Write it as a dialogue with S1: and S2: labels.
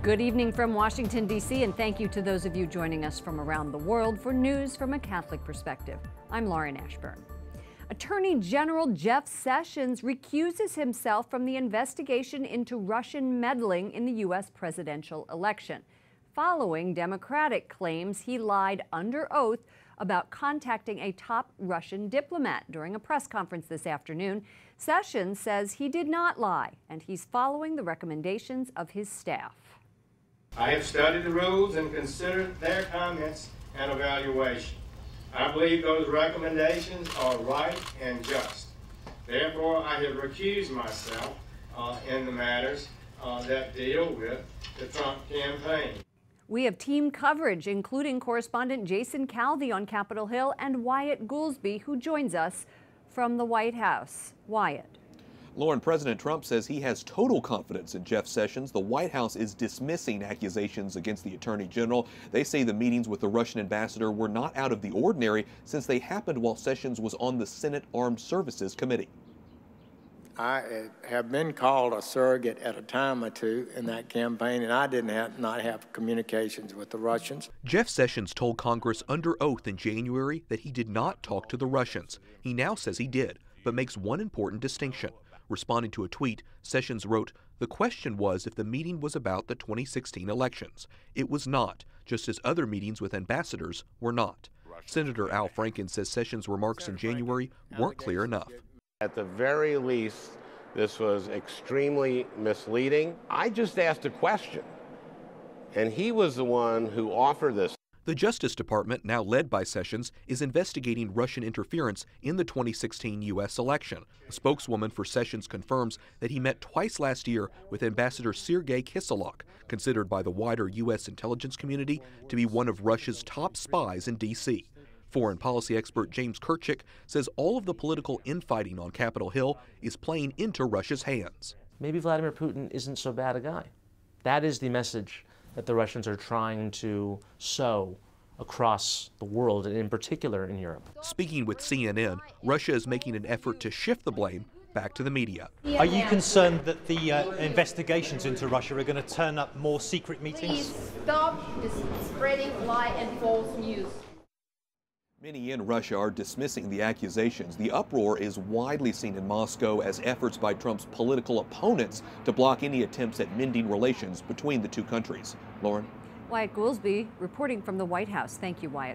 S1: Good evening from Washington, D.C., and thank you to those of you joining us from around the world for news from a Catholic perspective. I'm Lauren Ashburn. Attorney General Jeff Sessions recuses himself from the investigation into Russian meddling in the U.S. presidential election, following Democratic claims he lied under oath about contacting a top Russian diplomat during a press conference this afternoon. Sessions says he did not lie, and he's following the recommendations of his staff.
S2: I have studied the rules and considered their comments and evaluation. I believe those recommendations are right and just. Therefore, I have recused myself in the matters that deal with the Trump campaign.
S1: We have team coverage, including correspondent Jason Calvi on Capitol Hill and Wyatt Goolsbee, who joins us from the White House. Wyatt.
S3: Lauren, President Trump says he has total confidence in Jeff Sessions. The White House is dismissing accusations against the Attorney General. They say the meetings with the Russian ambassador were not out of the ordinary since they happened while Sessions was on the Senate Armed Services Committee.
S4: I have been called a surrogate at a time or two in that campaign, and I did not have communications with the Russians.
S5: Jeff Sessions told Congress under oath in January that he did not talk to the Russians. He now says he did, but makes one important distinction. Responding to a tweet, Sessions wrote, "The question was if the meeting was about the 2016 elections. It was not, just as other meetings with ambassadors were not." Senator Al Franken says Sessions' remarks in January weren't clear enough.
S6: At the very least, this was extremely misleading. I just asked a question, and he was the one who offered this.
S5: The Justice Department, now led by Sessions, is investigating Russian interference in the 2016 U.S. election. A spokeswoman for Sessions confirms that he met twice last year with Ambassador Sergei Kiselok, considered by the wider U.S. intelligence community to be one of Russia's top spies in D.C. Foreign policy expert James Kirchick says all of the political infighting on Capitol Hill is playing into Russia's hands.
S7: Maybe Vladimir Putin isn't so bad a guy. That is the message that the Russians are trying to sow across the world, and in particular in Europe.
S5: Speaking with CNN, Russia is making an effort to shift the blame back to the media.
S8: Are you concerned that the investigations into Russia are going to turn up more secret meetings?
S9: Please stop spreading lie and false news.
S3: Many in Russia are dismissing the accusations. The uproar is widely seen in Moscow as efforts by Trump's political opponents to block any attempts at mending relations between the two countries. Lauren?
S1: Wyatt Goolsbee reporting from the White House. Thank you, Wyatt.